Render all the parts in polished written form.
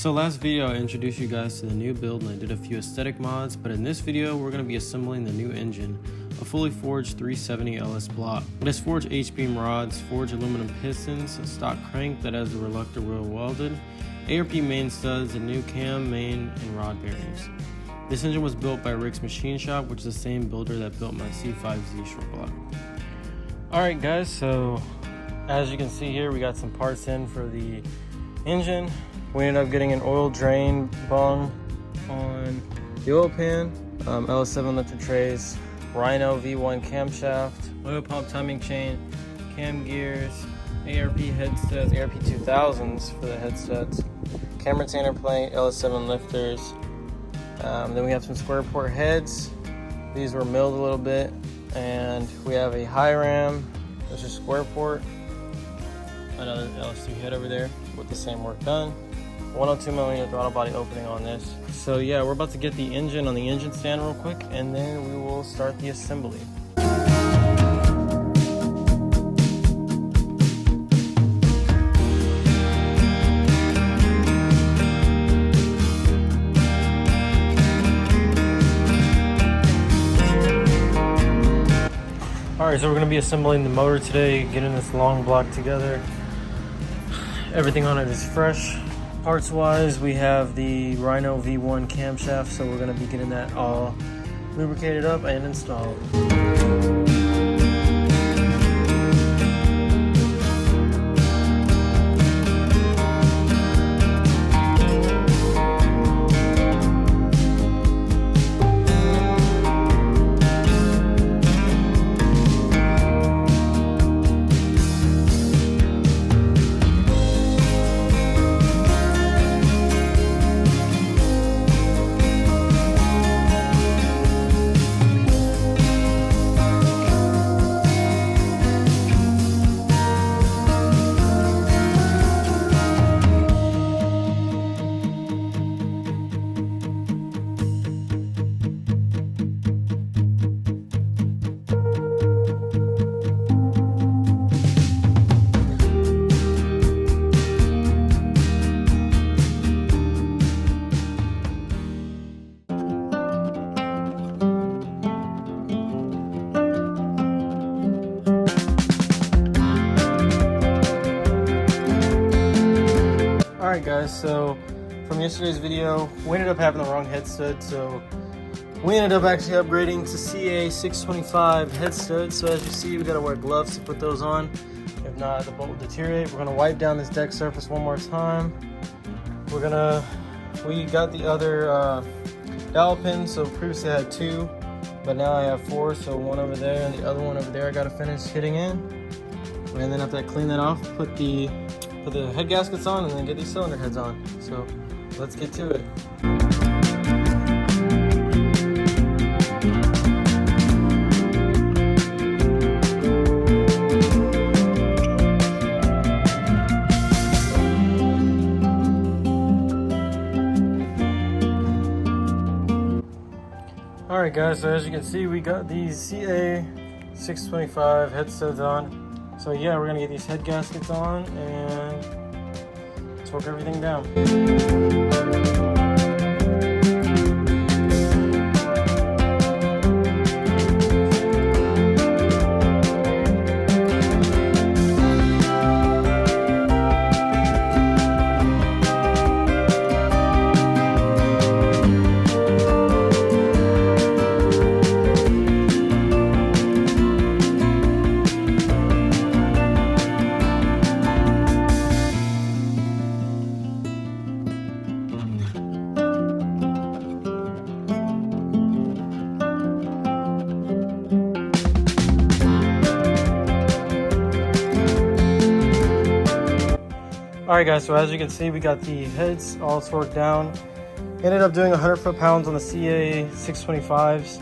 So last video I introduced you guys to the new build and I did a few aesthetic mods, but in this video we're going to be assembling the new engine, a fully forged 370 LS block. It has forged H-beam rods, forged aluminum pistons, a stock crank that has the reluctor wheel welded, ARP main studs, a new cam, main, and rod bearings. This engine was built by Rick's Machine Shop, which is the same builder that built my C5Z short block. Alright guys, so as you can see here we got some parts in for the engine. We ended up getting an oil drain bung on the oil pan, LS7 lifter trays, Rhino V1 camshaft, oil pump timing chain, cam gears, ARP headsets, ARP 2000s for the headsets, cam retainer plate, LS7 lifters. Then we have some square port heads. These were milled a little bit, and we have a high ram, which is square port, another LS3 head over there with the same work done. 102mm throttle body opening on this. So yeah, we're about to get the engine on the engine stand real quick, and then we will start the assembly. Alright, so we're going to be assembling the motor today, getting this long block together. Everything on it is fresh. Parts wise, we have the Rhino V1 camshaft, so we're going to be getting that all lubricated up and installed. Alright guys, so from yesterday's video, we ended up having the wrong head stud, so we ended up actually upgrading to CA625 head stud. So as you see, we gotta wear gloves to put those on. If not, the bolt will deteriorate. We're gonna wipe down this deck surface one more time. We got the other dowel pins, so previously I had 2, but now I have 4, so one over there and the other one over there I gotta finish hitting in. And then after I clean that off, put the head gaskets on and then get these cylinder heads on. So let's get to it. Alright guys, so as you can see, we got these CA625 head studs on. So yeah, we're gonna get these head gaskets on and torque everything down. Alright guys, so as you can see, we got the heads all torqued down. Ended up doing 100 foot-pounds on the CA625s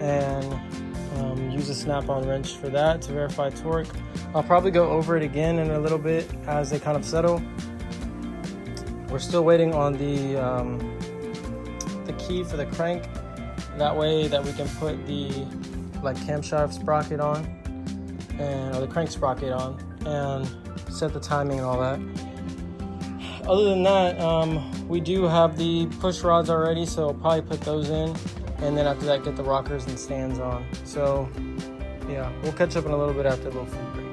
and use a snap-on wrench for that to verify torque. I'll probably go over it again in a little bit as they kind of settle. We're still waiting on the key for the crank. That way that we can put the camshaft sprocket on, or the crank sprocket on, and set the timing and all that. Other than that, We do have the push rods already, so I'll probably put those in, and then after that get the rockers and stands on. So yeah, we'll catch up in a little bit after a little food break.